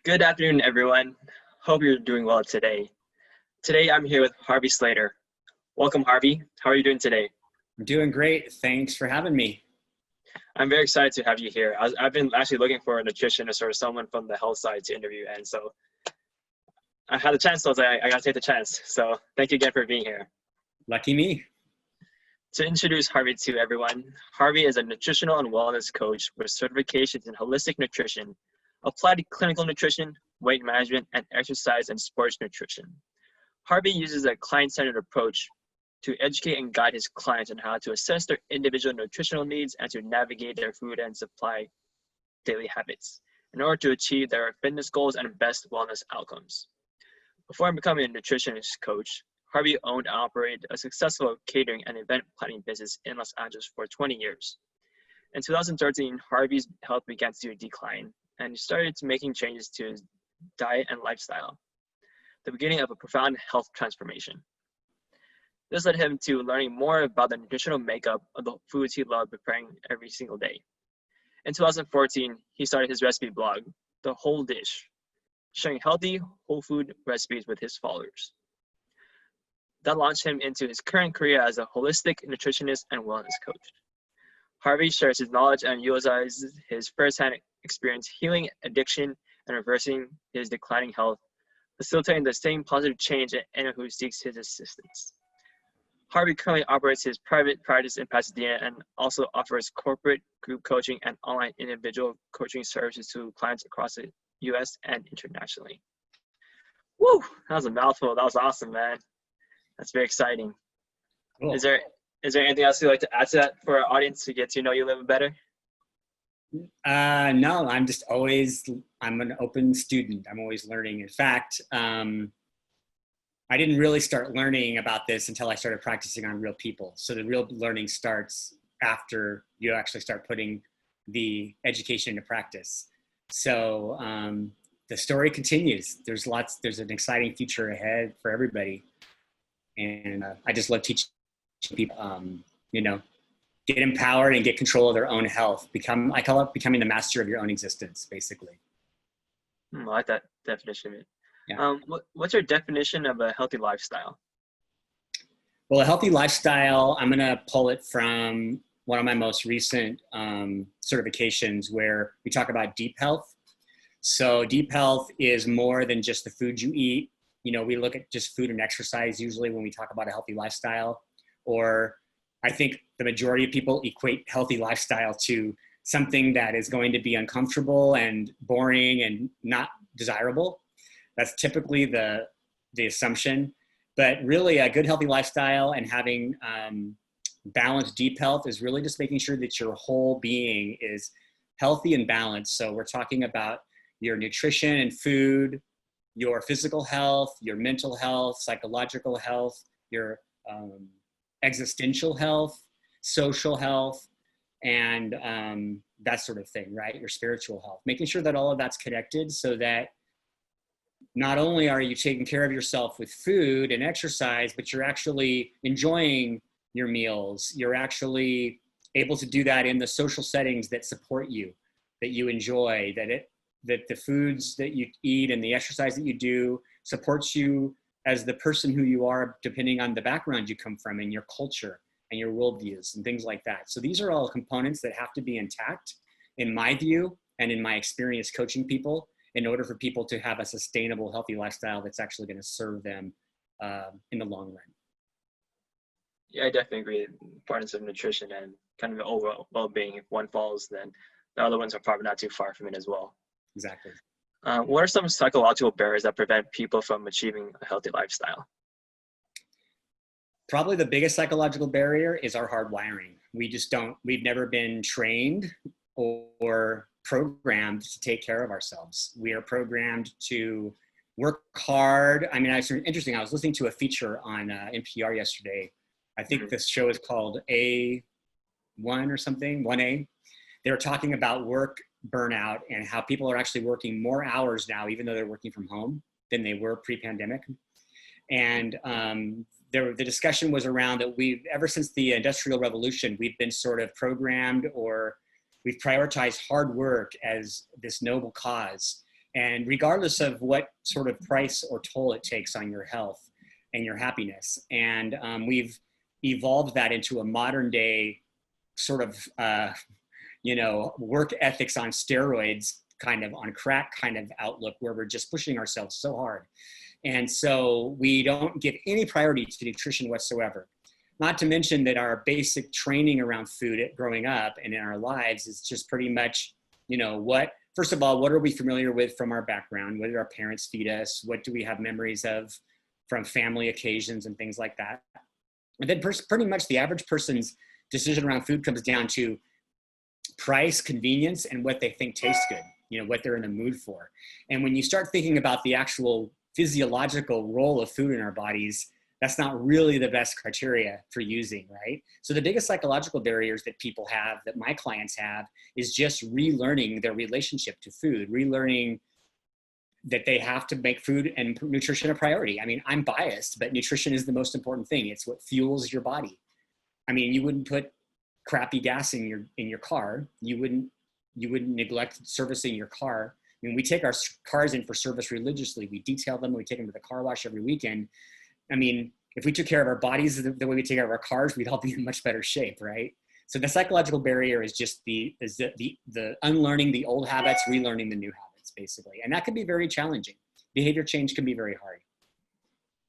Good afternoon, everyone. Hope you're doing well today. Today, I'm here with Harvey Slater. Welcome, Harvey. How are you doing today? I'm doing great. Thanks for having me. I'm very excited to have you here. I've been actually looking for a nutritionist or someone from the health side to interview, and so I had a chance, so I got to take the chance. So thank you again for being here. Lucky me. To introduce Harvey to everyone, Harvey is a nutritional and wellness coach with certifications in holistic nutrition, applied clinical nutrition, weight management, and exercise and sports nutrition. Harvey uses a client-centered approach to educate and guide his clients on how to assess their individual nutritional needs and to navigate their food and supply daily habits in order to achieve their fitness goals and best wellness outcomes. Before becoming a nutritionist coach, Harvey owned and operated a successful catering and event planning business in Los Angeles for 20 years. In 2013, Harvey's health began to decline, and he started making changes to his diet and lifestyle, the beginning of a profound health transformation. This led him to learning more about the nutritional makeup of the foods he loved preparing every single day. In 2014, he started his recipe blog, The Whole Dish, sharing healthy, whole food recipes with his followers. That launched him into his current career as a holistic nutritionist and wellness coach. Harvey shares his knowledge and utilizes his firsthand experience healing addiction and reversing his declining health, facilitating the same positive change in anyone who seeks his assistance. Harvey currently operates his private practice in Pasadena and also offers corporate group coaching and online individual coaching services to clients across the US and internationally. Woo! That was a mouthful. That was awesome, man. That's very exciting. Cool. Is there anything else you'd like to add to that for our audience to get to know you a little bit better? No, I'm an open student. I'm always learning. In fact, I didn't really start learning about this until I started practicing on real people. So the real learning starts after you actually start putting the education into practice. So the story continues. There's an exciting future ahead for everybody. And I just love teaching people, get empowered and get control of their own health. I call it becoming the master of your own existence, basically. I like that definition of it. Yeah. What's your definition of a healthy lifestyle? Well, a healthy lifestyle, I'm going to pull it from one of my most recent certifications where we talk about deep health. So deep health is more than just the food you eat. We look at just food and exercise usually when we talk about a healthy lifestyle, or I think the majority of people equate healthy lifestyle to something that is going to be uncomfortable and boring and not desirable. That's typically the assumption. But really a good healthy lifestyle and having balanced deep health is really just making sure that your whole being is healthy and balanced. So we're talking about your nutrition and food, your physical health, your mental health, psychological health, your existential health, social health, and that sort of thing, right? Your spiritual health. Making sure that all of that's connected so that not only are you taking care of yourself with food and exercise, but you're actually enjoying your meals. You're actually able to do that in the social settings that support you, that you enjoy, that the foods that you eat and the exercise that you do supports you as the person who you are, depending on the background you come from and your culture and your worldviews and things like that. So these are all components that have to be intact, in my view, and in my experience coaching people, in order for people to have a sustainable, healthy lifestyle that's actually going to serve them in the long run. Yeah, I definitely agree. The importance of nutrition and kind of the overall well-being. If one falls, then the other ones are probably not too far from it as well. Exactly. What are some psychological barriers that prevent people from achieving a healthy lifestyle? Probably the biggest psychological barrier is our hardwiring. We've never been trained or programmed to take care of ourselves. We are programmed to work hard. I mean, it's interesting. I was listening to a feature on NPR yesterday. I think this show is called A1 or something, 1A. They were talking about work burnout and how people are actually working more hours now, even though they're working from home, than they were pre-pandemic. And the discussion was around that ever since the Industrial Revolution, we've been sort of programmed, or we've prioritized hard work as this noble cause. And regardless of what sort of price or toll it takes on your health and your happiness. And we've evolved that into a modern day sort of, work ethics on steroids, kind of on crack kind of outlook, where we're just pushing ourselves so hard. And so we don't give any priority to nutrition whatsoever. Not to mention that our basic training around food growing up and in our lives is just pretty much, first of all, what are we familiar with from our background? What did our parents feed us? What do we have memories of from family occasions and things like that? And then pretty much the average person's decision around food comes down to price, convenience, and what they think tastes good, what they're in the mood for. And when you start thinking about the actual physiological role of food in our bodies, that's not really the best criteria for using, right? So the biggest psychological barriers that people have, that my clients have, is just relearning their relationship to food, relearning that they have to make food and nutrition a priority. I mean, I'm biased, but nutrition is the most important thing. It's what fuels your body. I mean, you wouldn't put crappy gas in your car. You wouldn't neglect servicing your car. I mean, we take our cars in for service religiously. We detail them. We take them to the car wash every weekend. I mean, if we took care of our bodies the way we take care of our cars, we'd all be in much better shape, right? So the psychological barrier is just the unlearning the old habits, relearning the new habits, basically. And that can be very challenging. Behavior change can be very hard.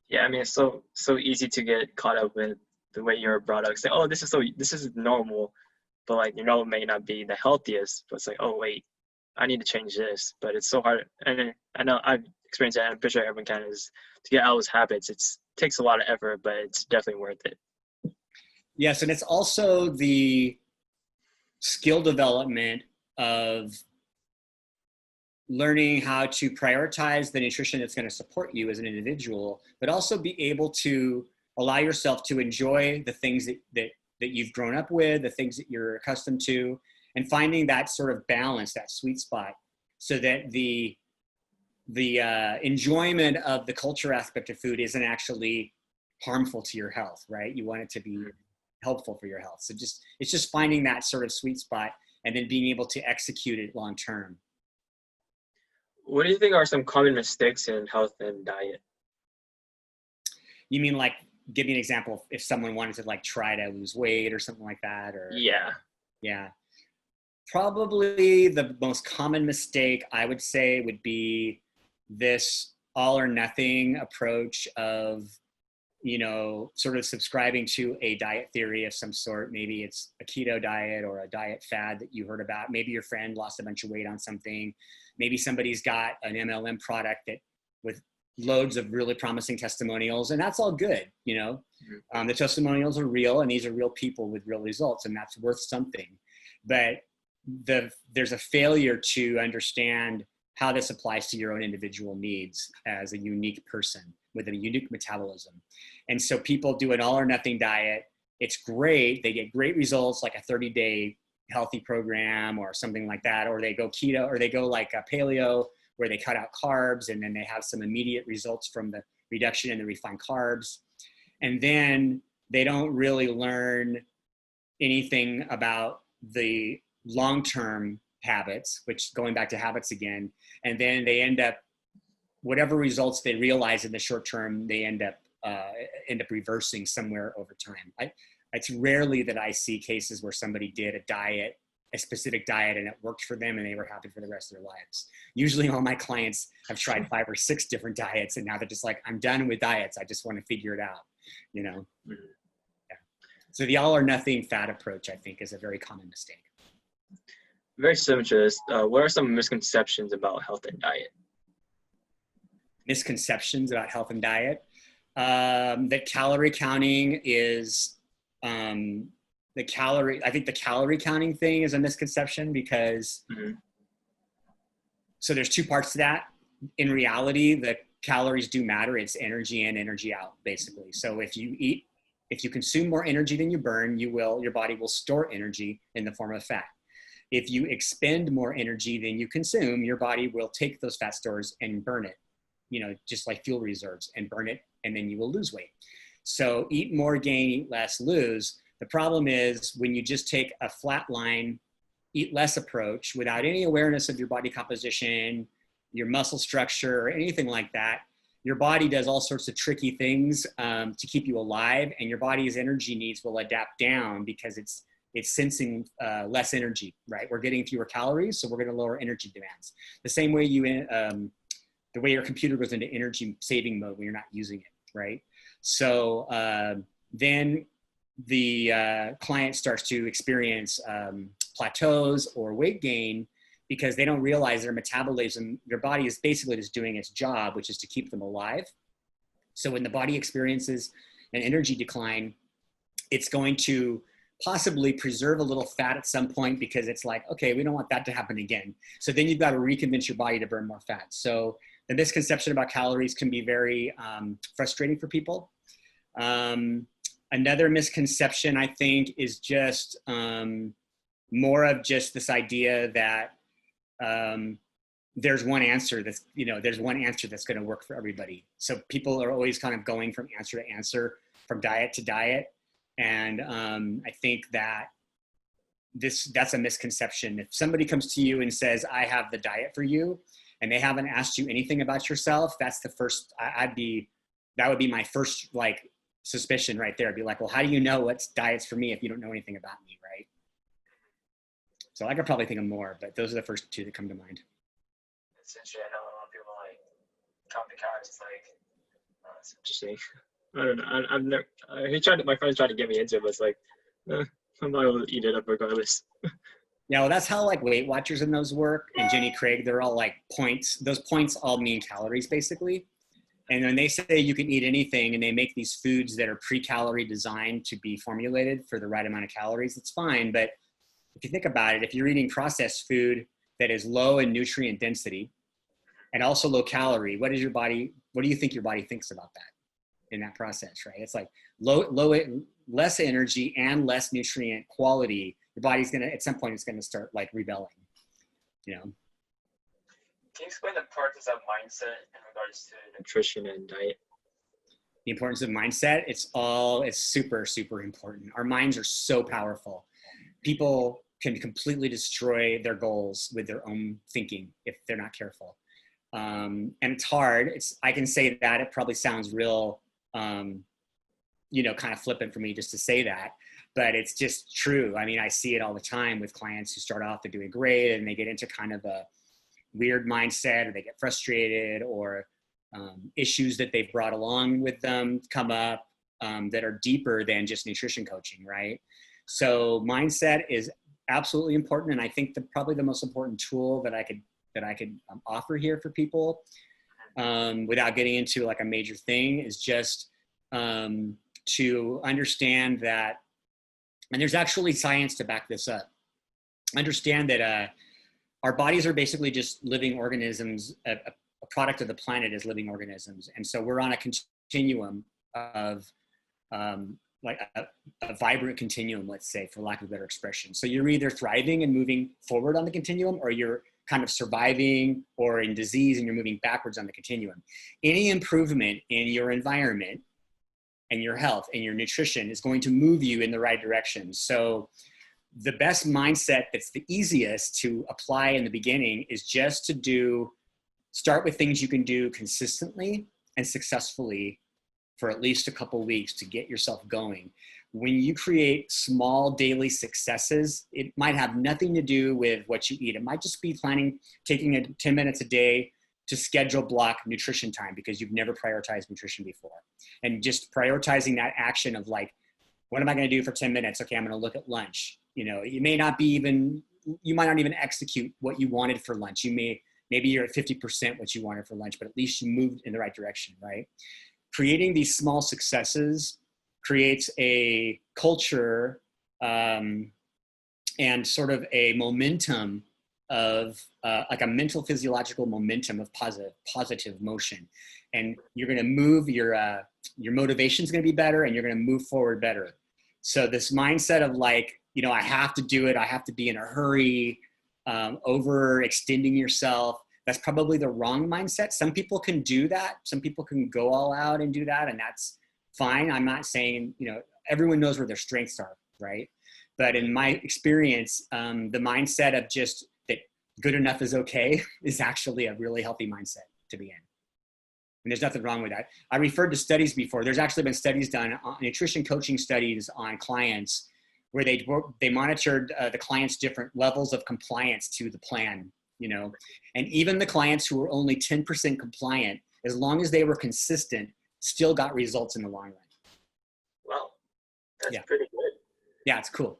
Yeah, I mean, it's so easy to get caught up with the way you're brought up. Say, oh, this is normal, but like, may not be the healthiest, but it's like, oh wait, I need to change this. But it's so hard. And I know I've experienced that. I'm pretty sure everyone can, is to get out of those habits. It takes a lot of effort, but it's definitely worth it. Yes, and it's also the skill development of learning how to prioritize the nutrition that's going to support you as an individual, but also be able to allow yourself to enjoy the things that you've grown up with, the things that you're accustomed to, and finding that sort of balance, that sweet spot, so that the enjoyment of the culture aspect of food isn't actually harmful to your health, right? You want it to be helpful for your health. So it's just finding that sort of sweet spot and then being able to execute it long term. What do you think are some common mistakes in health and diet? You mean like, give me an example if someone wanted to like try to lose weight or something like that? Or yeah. Probably the most common mistake I would say would be this all or nothing approach of, sort of subscribing to a diet theory of some sort. Maybe it's a keto diet or a diet fad that you heard about. Maybe your friend lost a bunch of weight on something. Maybe somebody's got an MLM product with loads of really promising testimonials, and that's all good. The testimonials are real, and these are real people with real results, and that's worth something. But there's a failure to understand how this applies to your own individual needs as a unique person with a unique metabolism. And so people do an all or nothing diet. It's great. They get great results, like a 30-day healthy program or something like that, or they go keto, or they go like a paleo, where they cut out carbs, and then they have some immediate results from the reduction in the refined carbs. And then they don't really learn anything about the long-term habits, which, going back to habits again, and then they end up, whatever results they realize in the short term, they end up reversing somewhere over time. It's rarely that I see cases where somebody did a specific diet, and it worked for them and they were happy for the rest of their lives. Usually all my clients have tried 5 or 6 different diets, and now they're just like, I'm done with diets. I just want to figure it out, Yeah. So the all or nothing fad approach, I think, is a very common mistake. Very similar to this. What are some misconceptions about health and diet? Misconceptions about health and diet? That calorie counting is, I think the calorie counting thing is a misconception, because so there's 2 parts to that. In reality, the calories do matter. It's energy in, energy out, basically. So if you consume more energy than you burn, your body will store energy in the form of fat. If you expend more energy than you consume, your body will take those fat stores and burn it, just like fuel reserves, and burn it, and then you will lose weight. So eat more, gain, eat less, lose. The problem is when you just take a flat line, eat less approach without any awareness of your body composition, your muscle structure or anything like that, your body does all sorts of tricky things to keep you alive, and your body's energy needs will adapt down because it's sensing less energy, right? We're getting fewer calories, so we're going to lower energy demands. The same way the way your computer goes into energy saving mode when you're not using it, right? So then the client starts to experience plateaus or weight gain because they don't realize their metabolism, their body is basically just doing its job, which is to keep them alive. So when the body experiences an energy decline, it's going to possibly preserve a little fat at some point because it's like, okay, we don't want that to happen again. So then you've got to reconvince your body to burn more fat. So the misconception about calories can be very frustrating for people. Another misconception, I think, is just more of just this idea that there's one answer that's going to work for everybody. So people are always kind of going from answer to answer, from diet to diet. And I think that that's a misconception. If somebody comes to you and says, I have the diet for you, and they haven't asked you anything about yourself, that's the first, that would be my first like suspicion right there. I'd be like, well, how do you know what's diets for me if you don't know anything about me, right? So I could probably think of more, but those are the first two that come to mind. It's interesting. I know a lot of people like count the calories. It's like, it's interesting. I don't know. I've never. My friends tried to get me into it, but it's like, I'm not able to eat it up regardless. Yeah, well, that's how like Weight Watchers and those work, and Jenny Craig. They're all like points. Those points all mean calories, basically. And when they say you can eat anything, and they make these foods that are pre-calorie designed to be formulated for the right amount of calories, it's fine. But if you think about it, if you're eating processed food that is low in nutrient density and also low calorie, what do you think your body thinks about that in that process, right? It's like less energy and less nutrient quality. Your body's at some point, it's gonna start like rebelling, you know? Can you explain the importance of mindset in regards to nutrition and diet? The importance of mindset, it's super, super important. Our minds are so powerful. People can completely destroy their goals with their own thinking if they're not careful. And it's hard. I can say that. It probably sounds real, kind of flippant for me just to say that, but it's just true. I mean, I see it all the time with clients who start off, they're doing great, and they get into kind of a weird mindset, or they get frustrated, or issues that they've brought along with them come up that are deeper than just nutrition coaching, right? So mindset is absolutely important, and I think probably the most important tool that I could offer here for people, without getting into like a major thing, is just to understand that, and there's actually science to back this up. Understand that our bodies are basically just living organisms. A product of the planet is living organisms, and so we're on a continuum of like a vibrant continuum, let's say, for lack of a better expression. So you're either thriving and moving forward on the continuum, or you're kind of surviving or in disease and you're moving backwards on the continuum. Any improvement in your environment and your health and your nutrition is going to move you in the right direction. So the best mindset that's the easiest to apply in the beginning is just to start with things you can do consistently and successfully for at least a couple weeks to get yourself going. When you create small daily successes, it might have nothing to do with what you eat. It might just be taking 10 minutes a day to schedule block nutrition time because you've never prioritized nutrition before. And just prioritizing that action of like, what am I going to do for 10 minutes? Okay, I'm going to look at lunch. You might not even execute what you wanted for lunch. Maybe you're at 50% what you wanted for lunch, but at least you moved in the right direction, right? Creating these small successes creates a culture and sort of a momentum of like a mental physiological momentum of positive motion. And you're going to move, your motivation is going to be better, and you're going to move forward better. So this mindset of like, I have to do it, I have to be in a hurry, overextending yourself, that's probably the wrong mindset. Some people can do that. Some people can go all out and do that, and that's fine. I'm not saying, everyone knows where their strengths are, right? But in my experience, the mindset of just that good enough is okay is actually a really healthy mindset to be in. And there's nothing wrong with that. I referred to studies before. There's actually been studies done, nutrition coaching studies on clients where they monitored the clients' different levels of compliance to the plan, you know, and even the clients who were only 10% compliant, as long as they were consistent, still got results in the long run. Wow, that's pretty good. Yeah, it's cool.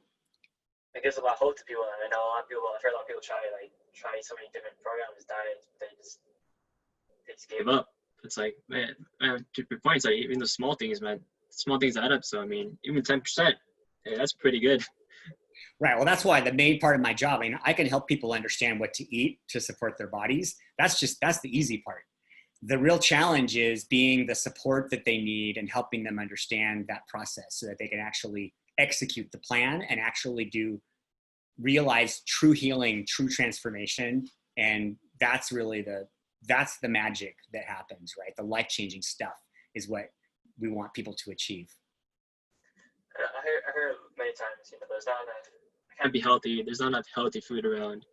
It gives a lot of hope to people. And I know I've heard a lot of people try so many different programs, diets, they just gave up. It's like, man, to your point, it's like even the small things, man, small things add up. So I mean, even 10%, hey, that's pretty good. Right. Well, that's why the main part of my job, I mean, I can help people understand what to eat to support their bodies. That's the easy part. The real challenge is being the support that they need and helping them understand that process so that they can actually execute the plan and actually realize true healing, true transformation. And that's really that's the magic that happens, right? The life-changing stuff is what we want people to achieve. I heard many times, there's not enough, I can't be healthy. There's not enough healthy food around.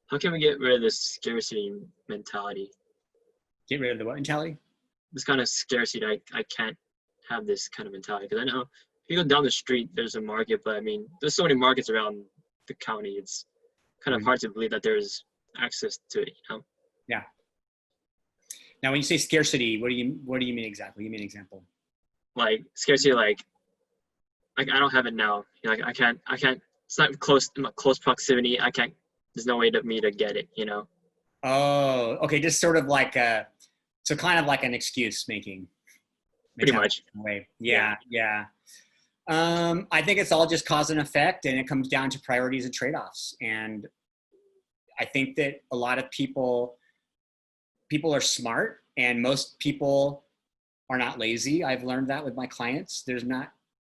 How can we get rid of this scarcity mentality? Get rid of the what mentality? This kind of scarcity. I can't have this kind of mentality, because I know if you go down the street, there's a market, but I mean, there's so many markets around the county. It's kind of hard to believe that there's access to it, Yeah. Now, when you say scarcity, what do you mean exactly? Give me an example. Like scarcity, like I don't have it now. I can't. It's not close proximity. I can't. There's no way me to get it. Oh, okay. Just sort of like so kind of like an excuse making. Pretty much. Way. Yeah. I think it's all just cause and effect, and it comes down to priorities and trade-offs. And I think that a lot of people are smart, and most people are not lazy. I've learned that with my clients.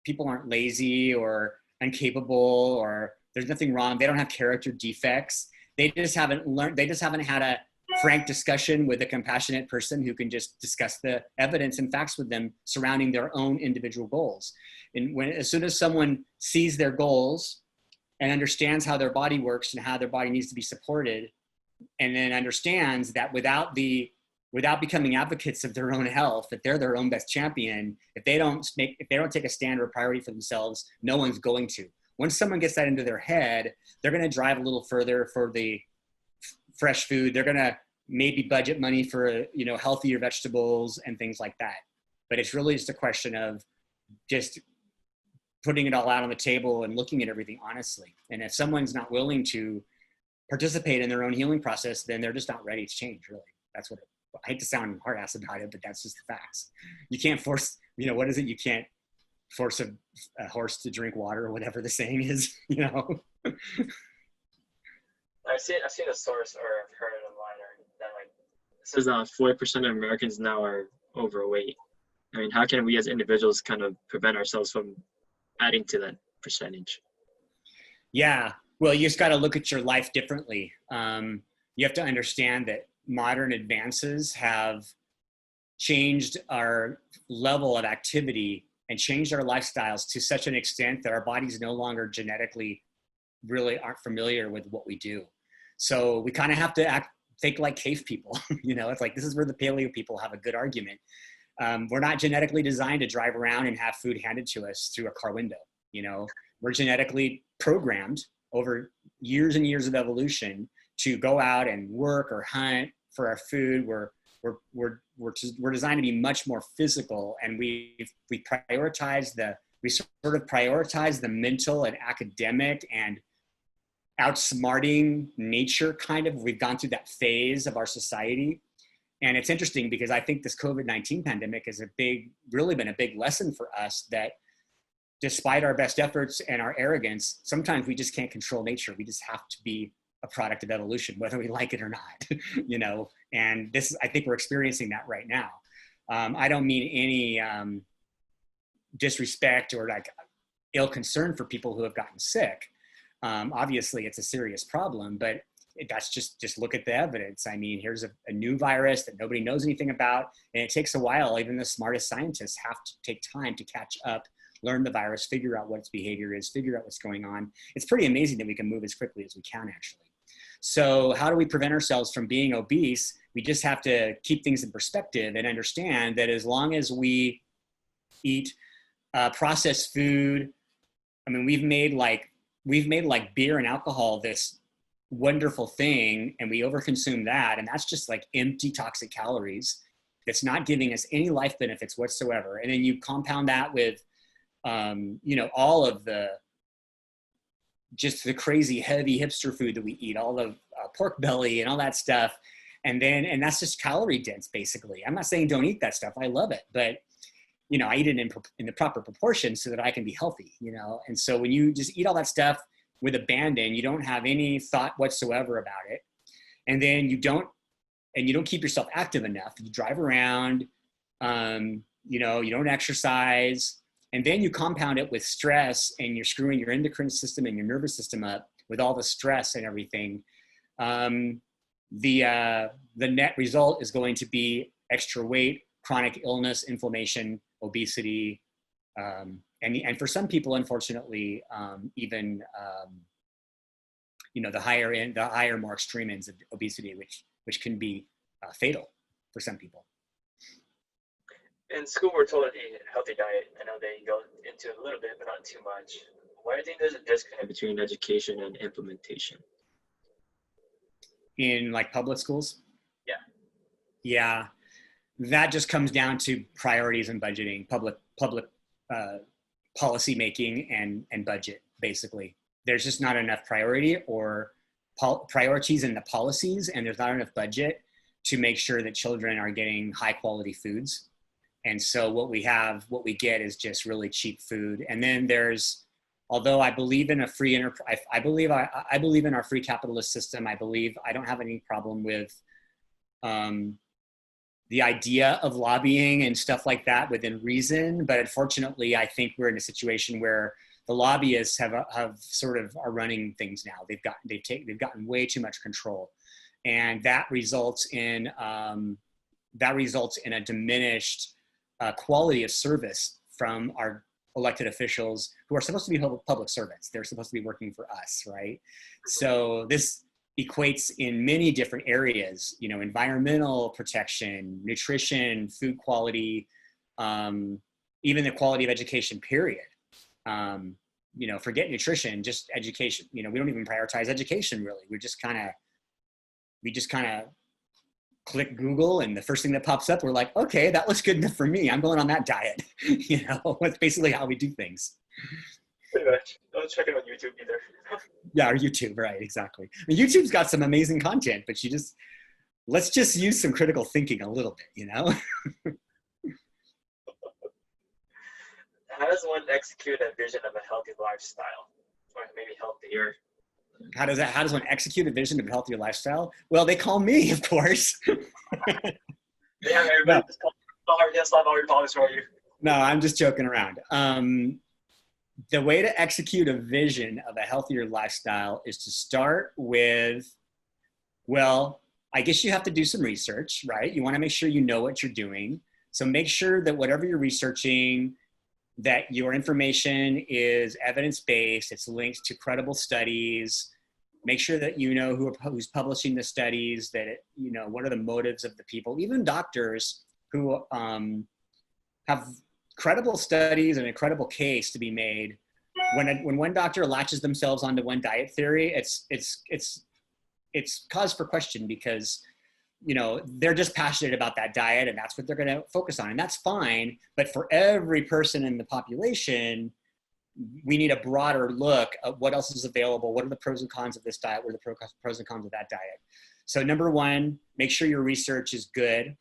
People aren't lazy or incapable, or there's nothing wrong. They don't have character defects. They just haven't had a frank discussion with a compassionate person who can just discuss the evidence and facts with them surrounding their own individual goals. And as soon as someone sees their goals and understands how their body works and how their body needs to be supported, and then understands that without becoming advocates of their own health, that they're their own best champion, if they don't take a stand or a priority for themselves, no one's going to. Once someone gets that into their head, they're going to drive a little further for the fresh food. They're going to maybe budget money for, healthier vegetables and things like that. But it's really just a question of just putting it all out on the table and looking at everything honestly. And if someone's not willing to participate in their own healing process, then they're just not ready to change, really. That's what I hate to sound hard ass about it, but that's just the facts. You can't force, what is it? You can't force a horse to drink water, or whatever the saying is, I've seen a source, or I've heard it online, that it says 40% of Americans now are overweight. I mean, how can we as individuals kind of prevent ourselves from adding to that percentage? Yeah, well, you just got to look at your life differently. You have to understand that modern advances have changed our level of activity and changed our lifestyles to such an extent that our bodies no longer genetically really aren't familiar with what we do. So we kind of have to think like cave people. It's like, this is where the paleo people have a good argument. We're not genetically designed to drive around and have food handed to us through a car window. We're genetically programmed over years and years of evolution to go out and work or hunt for our food. We're designed to be much more physical, and we sort of prioritize the mental and academic and outsmarting nature kind of. We've gone through that phase of our society. And it's interesting because I think this COVID-19 pandemic has really been a big lesson for us, that despite our best efforts and our arrogance, sometimes we just can't control nature. We just have to be a product of evolution, whether we like it or not, and I think we're experiencing that right now. I don't mean any disrespect or like ill concern for people who have gotten sick. Obviously it's a serious problem, but that's just look at the evidence. I mean, here's a new virus that nobody knows anything about, and it takes a while. Even the smartest scientists have to take time to catch up, learn the virus, figure out what its behavior is, figure out what's going on. It's pretty amazing that we can move as quickly as we can, actually. So how do we prevent ourselves from being obese? We just have to keep things in perspective and understand that as long as we eat processed food, I mean, we've made like beer and alcohol this wonderful thing, and we overconsume that, and that's just like empty toxic calories. That's not giving us any life benefits whatsoever. And then you compound that with, all of just the crazy heavy hipster food that we eat, all the pork belly and all that stuff. And that's just calorie dense, basically. I'm not saying don't eat that stuff. I love it, but I eat it in the proper proportion so that I can be healthy, And so when you just eat all that stuff with abandon, you don't have any thought whatsoever about it. And then you don't keep yourself active enough. You drive around, you don't exercise, and then you compound it with stress, and you're screwing your endocrine system and your nervous system up with all the stress and everything. The net result is going to be extra weight, chronic illness, inflammation, obesity, and for some people, unfortunately, even the higher, more extreme ends of obesity, which can be fatal for some people. In school, we're told to eat a healthy diet. I know they go into it a little bit, but not too much. Why do you think there's a disconnect between education and implementation? In like public schools? Yeah. Yeah. That just comes down to priorities and budgeting, public policy making and budget, basically. There's just not enough priority or priorities in the policies, and there's not enough budget to make sure that children are getting high quality foods. And so what we get is just really cheap food. And then although I believe in a free I believe in our free capitalist system. I don't have any problem with the idea of lobbying and stuff like that within reason. But unfortunately, I think we're in a situation where the lobbyists have sort of are running things now. They've gotten way too much control, and that results in a diminished quality of service from our elected officials who are supposed to be public servants. They're supposed to be working for us, right? So this equates in many different areas, environmental protection, nutrition, food quality, even the quality of education, period. Forget nutrition, just education. We don't even prioritize education, really. We just kind of click Google, and the first thing that pops up, we're like, okay, that looks good enough for me. I'm going on that diet. That's basically how we do things. Pretty much. Don't check it on YouTube either. Yeah, or YouTube, right, exactly. I mean, YouTube's got some amazing content, but let's just use some critical thinking a little bit, How does one execute a vision of a healthy lifestyle? Or maybe healthier? How does one execute a vision of a healthier lifestyle? Well, they call me, of course. Yeah, everybody just call Harvey Slater, all your followers for you. No, I'm just joking around. The way to execute a vision of a healthier lifestyle is to start with, well, I guess you have to do some research, right? You want to make sure you know what you're doing. So make sure that whatever you're researching, that your information is evidence-based, it's linked to credible studies. Make sure that you know who's publishing the studies, that what are the motives of the people, even doctors who have credible studies and a credible case to be made. When one doctor latches themselves onto one diet theory, it's cause for question, because they're just passionate about that diet and that's what they're going to focus on, and that's fine. But for every person in the population, we need a broader look at what else is available. What are the pros and cons of this diet? What are the pros and cons of that diet? So number one, make sure your research is good.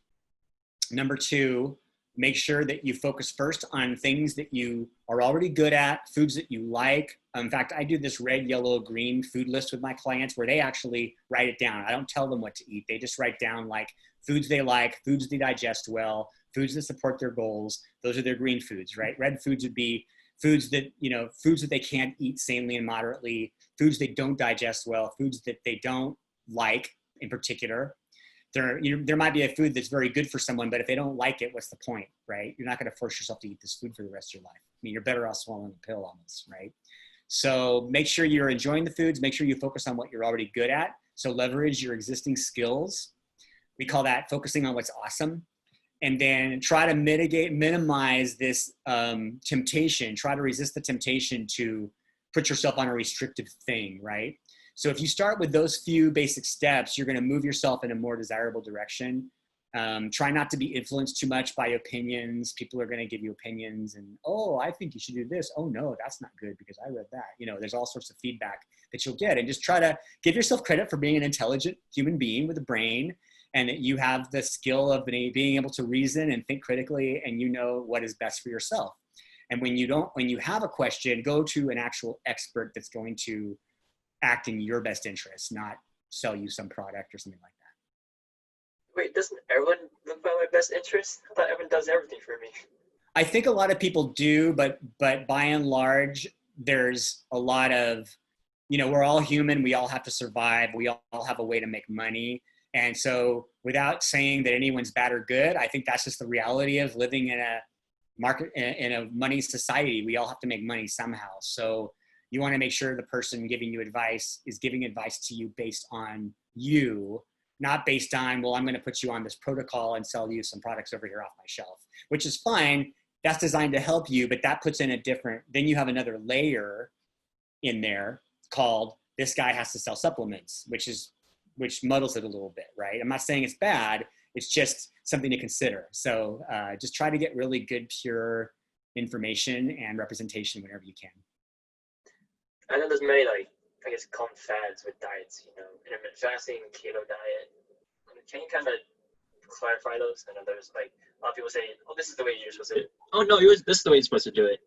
Number two, make sure that you focus first on things that you are already good at, foods that you like. In fact, I do this red, yellow, green food list with my clients where they actually write it down. I don't tell them what to eat. They just write down like foods they like, foods they digest well, foods that support their goals. Those are their green foods, right? Red foods would be foods that they can't eat sanely and moderately, foods they don't digest well, foods that they don't like in particular. There might be a food that's very good for someone, but if they don't like it, what's the point, right? You're not going to force yourself to eat this food for the rest of your life. I mean, you're better off swallowing a pill almost, right? So make sure you're enjoying the foods, make sure you focus on what you're already good at. So leverage your existing skills. We call that focusing on what's awesome. And then try to minimize this temptation, try to resist the temptation to put yourself on a restrictive thing, right? So if you start with those few basic steps, you're gonna move yourself in a more desirable direction. Try not to be influenced too much by opinions. People are gonna give you opinions and, oh, I think you should do this. Oh no, that's not good because I read that. You know, there's all sorts of feedback that you'll get, and just try to give yourself credit for being an intelligent human being with a brain, and that you have the skill of being able to reason and think critically, and you know what is best for yourself. And when you have a question, go to an actual expert that's going to act in your best interest, not sell you some product or something like that. Wait, doesn't everyone look by my best interest? I thought everyone does everything for me. I think a lot of people do, but by and large, there's a lot of, you know, we're all human. We all have to survive. We all have a way to make money. And so without saying that anyone's bad or good, I think that's just the reality of living in a market, in a money society. We all have to make money somehow. So you want to make sure the person giving you advice is giving advice to you based on you, not based on, well, I'm going to put you on this protocol and sell you some products over here off my shelf, which is fine. That's designed to help you, but that puts in a different, then you have another layer in there called, this guy has to sell supplements, which muddles it a little bit, right? I'm not saying it's bad. It's just something to consider. So just try to get really good, pure information and representation whenever you can. I know there's many, like, I guess, common fads with diets, you know, intermittent fasting, keto diet. Can you kind of clarify those? I know there's, like, a lot of people say, oh, this is the way you're supposed to do it. Oh, no, this is the way you're supposed to do it.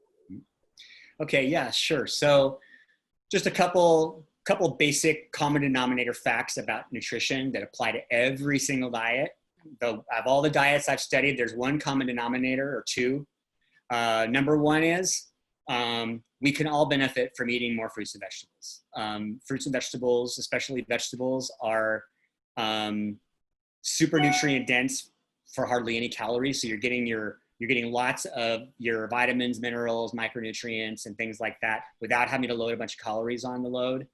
Okay, yeah, sure. So just a couple basic common denominator facts about nutrition that apply to every single diet. Of all the diets I've studied, there's one common denominator or two. Number one is we can all benefit from eating more fruits and vegetables. Fruits and vegetables, especially vegetables, are super nutrient dense for hardly any calories. So you're getting lots of your vitamins, minerals, micronutrients, and things like that without having to load a bunch of calories on the load.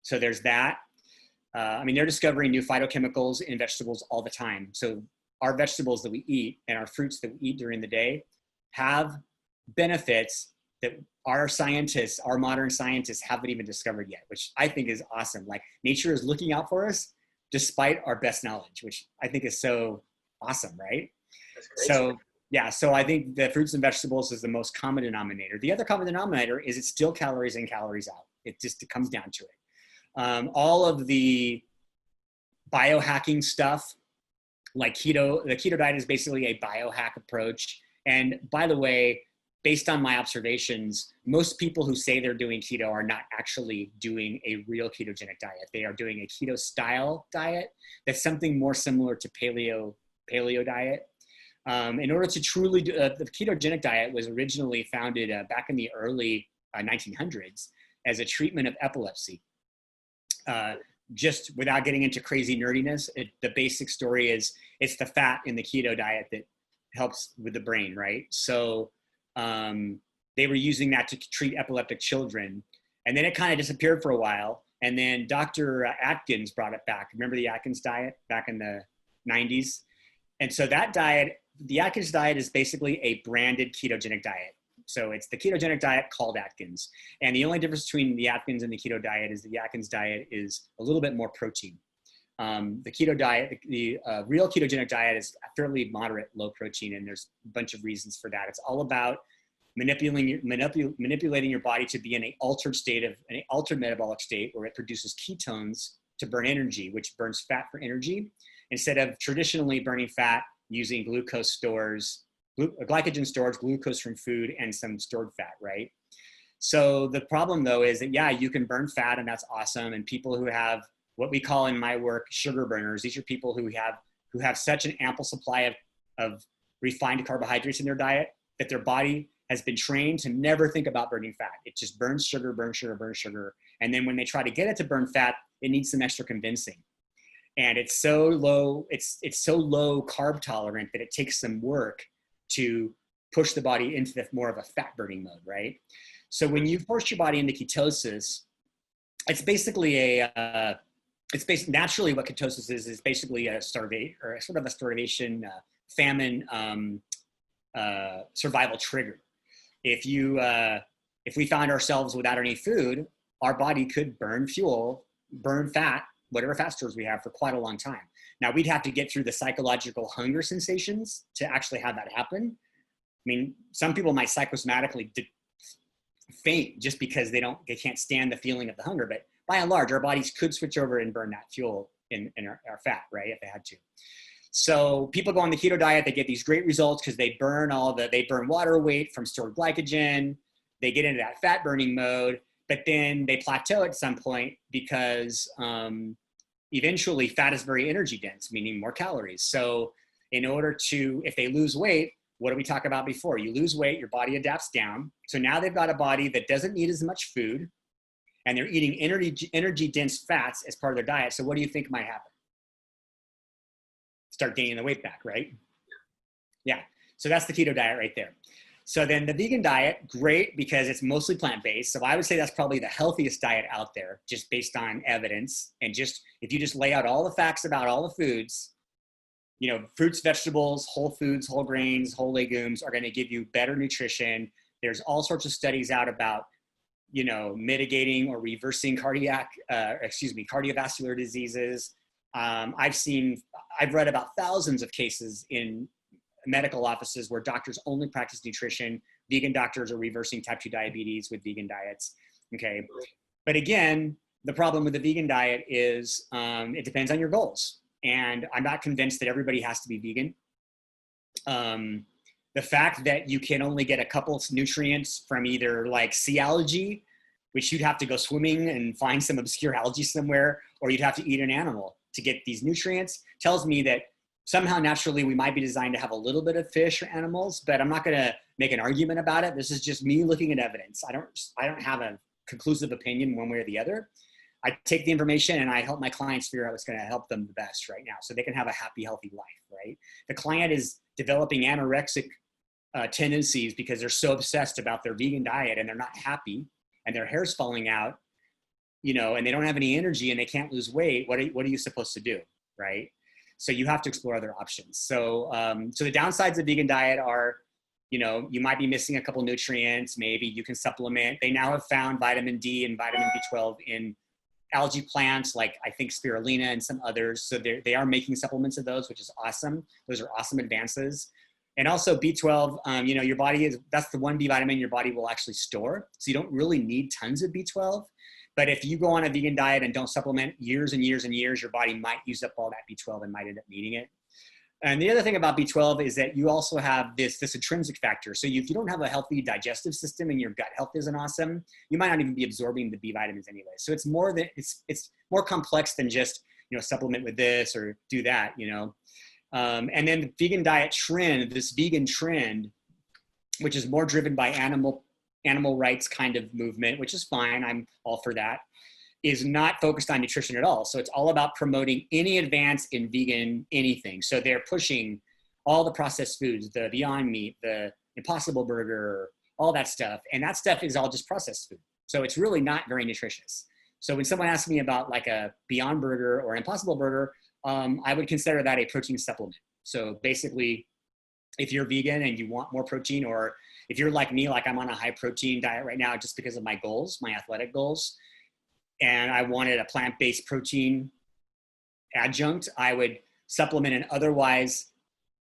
So there's that. I mean, they're discovering new phytochemicals in vegetables all the time. So our vegetables that we eat and our fruits that we eat during the day have benefits that our modern scientists haven't even discovered yet, which I think is awesome. Like, nature is looking out for us despite our best knowledge, which I think is so awesome, right? That's great. So yeah, so I think the fruits and vegetables is the most common denominator. The other common denominator is it's still calories in, calories out. It comes down to it. All of the biohacking stuff, like the keto diet is basically a biohack approach. And by the way, based on my observations, most people who say they're doing keto are not actually doing a real ketogenic diet. They are doing a keto style diet that's something more similar to paleo diet. In order to truly do, the ketogenic diet was originally founded back in the early 1900s as a treatment of epilepsy. Just without getting into crazy nerdiness, the basic story is it's the fat in the keto diet that helps with the brain, right? So they were using that to treat epileptic children. And then it kind of disappeared for a while. And then Dr. Atkins brought it back. Remember the Atkins diet back in the 90s? And so that diet, the Atkins diet is basically a branded ketogenic diet. So it's the ketogenic diet called Atkins. And the only difference between the Atkins and the keto diet is the Atkins diet is a little bit more protein. The keto diet, the real ketogenic diet is fairly moderate, low protein, and there's a bunch of reasons for that. It's all about manipulating your body to be in an altered metabolic state where it produces ketones to burn energy, which burns fat for energy, instead of traditionally burning fat using glycogen stores, glucose from food, and some stored fat, right? So the problem though is that, yeah, you can burn fat and that's awesome. And people who have what we call in my work sugar burners, these are people who have such an ample supply of refined carbohydrates in their diet that their body has been trained to never think about burning fat. It just burns sugar. And then when they try to get it to burn fat, it needs some extra convincing. And it's so low carb tolerant that it takes some work to push the body into more of a fat burning mode, right? So when you force your body into ketosis, it's basically naturally what ketosis is basically a starvation, famine, survival trigger. If we found ourselves without any food, our body could burn fuel, burn fat, whatever fat stores we have, for quite a long time. Now, we'd have to get through the psychological hunger sensations to actually have that happen. I mean, some people might psychosomatically faint just because they can't stand the feeling of the hunger, but by and large, our bodies could switch over and burn that fuel in our fat, right, if they had to. So people go on the keto diet, they get these great results because they burn water weight from stored glycogen, they get into that fat burning mode, but then they plateau at some point because eventually fat is very energy dense, meaning more calories. So in order to, if they lose weight, what did we talk about before? You lose weight, your body adapts down. So now they've got a body that doesn't need as much food, and they're eating energy dense fats as part of their diet. So what do you think might happen? Start gaining the weight back, right? Yeah, so that's the keto diet right there. So then the vegan diet, great, because it's mostly plant-based. So I would say that's probably the healthiest diet out there, just based on evidence. And just, if you just lay out all the facts about all the foods, you know, fruits, vegetables, whole foods, whole grains, whole legumes are going to give you better nutrition. There's all sorts of studies out about, you know, mitigating or reversing cardiovascular diseases. I've read about thousands of cases in medical offices where doctors only practice nutrition. Vegan doctors are reversing type 2 diabetes with vegan diets. Okay. But again, the problem with the vegan diet is it depends on your goals. And I'm not convinced that everybody has to be vegan. The fact that you can only get a couple of nutrients from either like sea algae, which you'd have to go swimming and find some obscure algae somewhere, or you'd have to eat an animal to get these nutrients, tells me that somehow naturally we might be designed to have a little bit of fish or animals, but I'm not going to make an argument about it. This is just me looking at evidence. I don't have a conclusive opinion one way or the other. I take the information and I help my clients figure out what's going to help them the best right now so they can have a happy, healthy life, right? The client is developing anorexic tendencies because they're so obsessed about their vegan diet and they're not happy and their hair's falling out, you know, and they don't have any energy and they can't lose weight. What are you supposed to do, right? So you have to explore other options. So the downsides of vegan diet are, you know, you might be missing a couple nutrients. Maybe you can supplement. They now have found vitamin D and vitamin B12 in algae plants, like I think spirulina and some others. So they are making supplements of those, which is awesome. Those are awesome advances. And also B12, you know, your body that's the one B vitamin your body will actually store. So you don't really need tons of B12. But if you go on a vegan diet and don't supplement years and years and years, your body might use up all that B12 and might end up needing it. And the other thing about B12 is that you also have this intrinsic factor. So if you don't have a healthy digestive system and your gut health isn't awesome, you might not even be absorbing the B vitamins anyway. So it's more more complex than just, you know, supplement with this or do that, you know. And then the vegan diet trend, this vegan trend, which is more driven by animal rights kind of movement, which is fine. I'm all for that, is not focused on nutrition at all. So it's all about promoting any advance in vegan anything. So they're pushing all the processed foods, the Beyond Meat, the Impossible Burger, all that stuff. And that stuff is all just processed food. So it's really not very nutritious. So when someone asks me about like a Beyond Burger or Impossible Burger, I would consider that a protein supplement. So basically, if you're vegan and you want more protein, or if you're like me, like I'm on a high protein diet right now just because of my goals, my athletic goals, and I wanted a plant-based protein adjunct, I would supplement an otherwise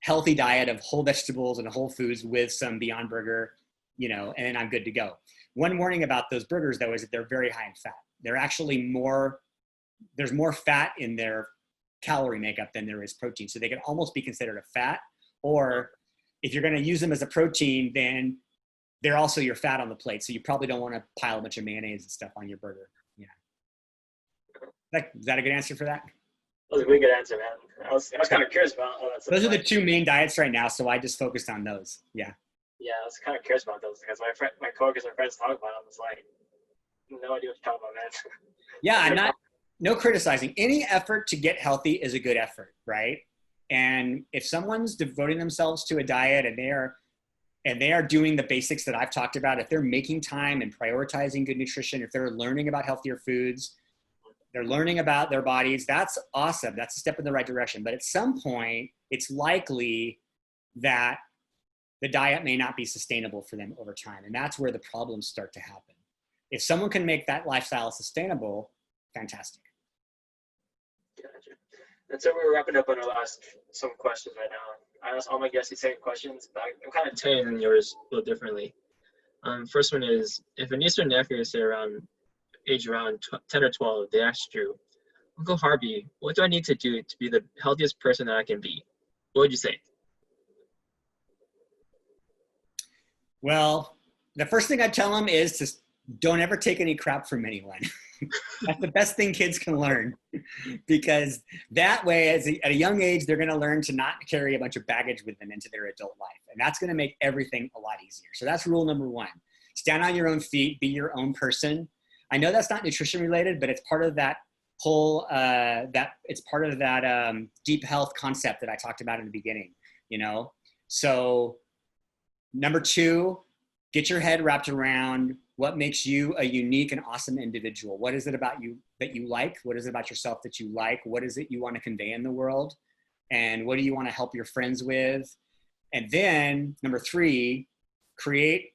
healthy diet of whole vegetables and whole foods with some Beyond Burger, you know, and I'm good to go. One warning about those burgers, though, is that they're very high in fat. They're actually there's more fat in their calorie makeup than there is protein. So they can almost be considered a fat, or if you're going to use them as a protein, then they're also your fat on the plate. So you probably don't want to pile a bunch of mayonnaise and stuff on your burger. Yeah. Is that a good answer for that? That was a really good answer, man. I was kind of curious about how that's. Those are the two main diets right now, so I just focused on those. Yeah. Yeah, I was kind of curious about those because my coworkers and friends talk about them. It's like, no idea what you're talking about, man. Yeah, no criticizing. Any effort to get healthy is a good effort, right? And if someone's devoting themselves to a diet and they're and they are doing the basics that I've talked about, if they're making time and prioritizing good nutrition, if they're learning about healthier foods, they're learning about their bodies, that's awesome. That's a step in the right direction. But at some point, it's likely that the diet may not be sustainable for them over time. And that's where the problems start to happen. If someone can make that lifestyle sustainable, fantastic. Gotcha. And so we're wrapping up on our last some questions right now. I asked all my guests the same questions, but I'm kind of tailoring yours a little differently. First one is, if a niece or nephew, say around 10 or 12, they asked you, Uncle Harvey, what do I need to do to be the healthiest person that I can be? What would you say? Well, the first thing I tell them is to don't ever take any crap from anyone. That's the best thing kids can learn, because that way, at a young age, they're going to learn to not carry a bunch of baggage with them into their adult life. And that's going to make everything a lot easier. So that's rule number one. Stand on your own feet, be your own person. I know that's not nutrition related, but it's part of that whole, deep health concept that I talked about in the beginning, you know? So number two, get your head wrapped around what makes you a unique and awesome individual. What is it about you that you like? What is it about yourself that you like? What is it you want to convey in the world? And what do you want to help your friends with? And then number three, create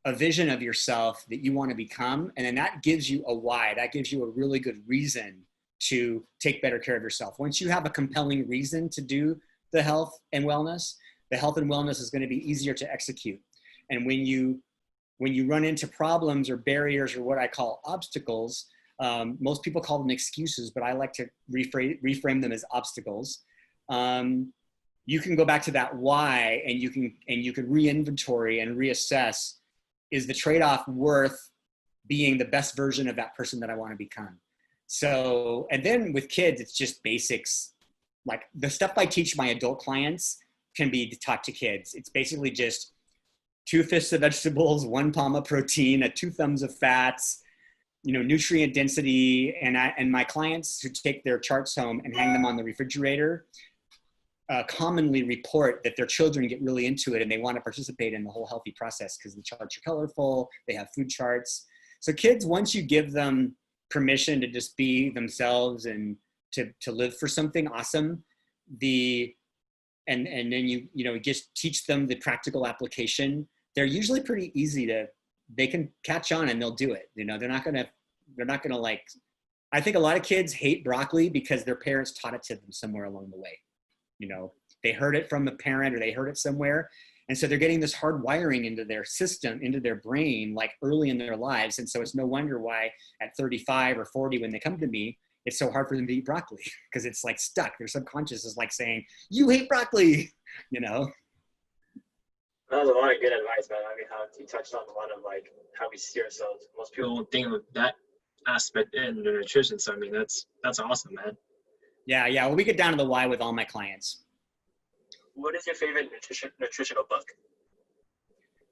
a vision of yourself that you want to become. And then that gives you a why. That gives you a really good reason to take better care of yourself. Once you have a compelling reason to do the health and wellness is going to be easier to execute. And when you run into problems or barriers or what I call obstacles, most people call them excuses, but I like to reframe them as obstacles. You can go back to that why, and you can re-inventory and reassess, is the trade-off worth being the best version of that person that I want to become? So, and then with kids, it's just basics. Like the stuff I teach my adult clients can be taught to kids. It's basically just 2 fists of vegetables, 1 palm of protein, 2 thumbs of fats, nutrient density. And my clients who take their charts home and hang them on the refrigerator commonly report that their children get really into it and they want to participate in the whole healthy process because the charts are colorful, they have food charts. So kids, once you give them permission to just be themselves and to live for something awesome, and then you just teach them the practical application, they're usually pretty easy they can catch on and they'll do it. They're not gonna like, I think a lot of kids hate broccoli because their parents taught it to them somewhere along the way. They heard it from a parent or they heard it somewhere. And so they're getting this hard wiring into their system, into their brain, like early in their lives. And so it's no wonder why at 35 or 40, when they come to me, it's so hard for them to eat broccoli because it's like stuck. Their subconscious is like saying, you hate broccoli, That was a lot of good advice, man. I mean, how you touched on a lot of like how we see ourselves. Most people won't think of that aspect in their nutrition. So I mean, that's awesome, man. Yeah. Well, we get down to the why with all my clients. What is your favorite nutritional book?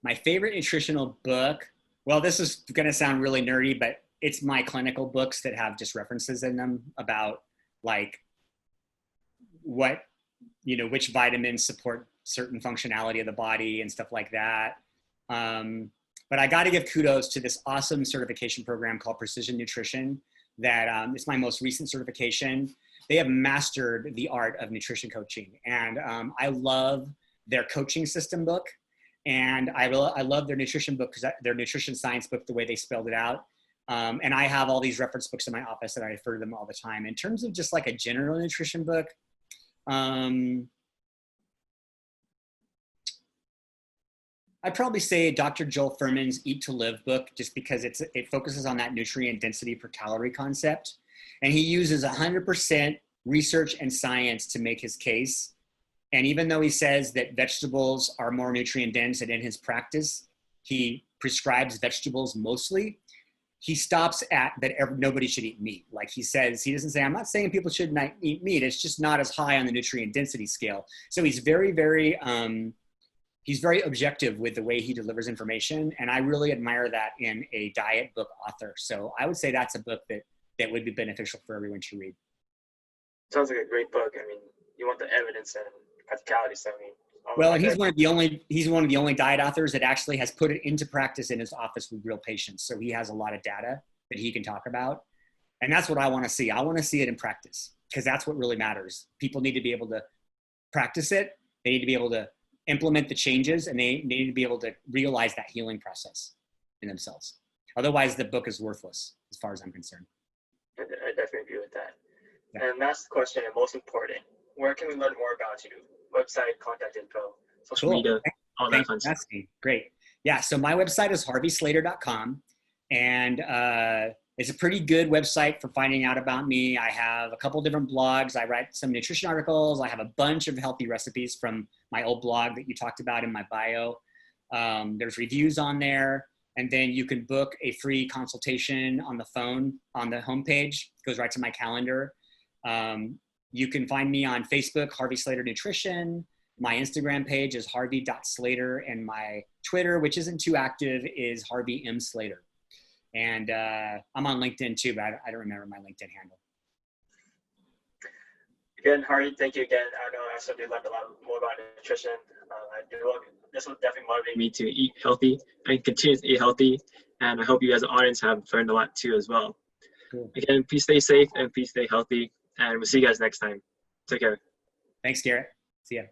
My favorite nutritional book, well, this is going to sound really nerdy, but it's my clinical books that have just references in them about like what, which vitamins support certain functionality of the body and stuff like that. But I got to give kudos to this awesome certification program called Precision Nutrition that it's my most recent certification. They have mastered the art of nutrition coaching. And I love their coaching system book. And I love their nutrition book, their nutrition science book, the way they spelled it out. And I have all these reference books in my office and I refer to them all the time. In terms of just like a general nutrition book, I'd probably say Dr. Joel Fuhrman's Eat to Live book, just because it focuses on that nutrient density per calorie concept. And he uses 100% research and science to make his case. And even though he says that vegetables are more nutrient dense, and in his practice, he prescribes vegetables mostly, he stops at that nobody should eat meat. Like he says, he doesn't say, I'm not saying people should not eat meat. It's just not as high on the nutrient density scale. So he's very, very, he's very objective with the way he delivers information. And I really admire that in a diet book author. So I would say that's a book that would be beneficial for everyone to read. Sounds like a great book. I mean, you want the evidence and practicality. So I mean, Well, and he's one of the only diet authors that actually has put it into practice in his office with real patients. So he has a lot of data that he can talk about. And that's what I want to see. I want to see it in practice because that's what really matters. People need to be able to practice it. They need to be able to implement the changes, and they need to be able to realize that healing process in themselves. Otherwise, the book is worthless as far as I'm concerned. I definitely agree with that. Yeah. And last question, and most important, where can we learn more about you? Website, contact info, social media, all that fun stuff. Great. Yeah, so my website is harveyslater.com, and it's a pretty good website for finding out about me. I have a couple different blogs. I write some nutrition articles. I have a bunch of healthy recipes from my old blog that you talked about in my bio. There's reviews on there. And then you can book a free consultation on the phone on the homepage. It goes right to my calendar. You can find me on Facebook, Harvey Slater Nutrition. My Instagram page is harvey.slater, and my Twitter, which isn't too active, is Harvey M. Slater. And I'm on LinkedIn too, but I don't remember my LinkedIn handle. Again, Harvey, thank you again. I know I certainly learned a lot more about nutrition. This will definitely motivate me to eat healthy and continue to eat healthy. And I hope you as an audience have learned a lot too as well. Cool. Again, please stay safe and please stay healthy. And we'll see you guys next time. Take care. Thanks, Garrett. See ya.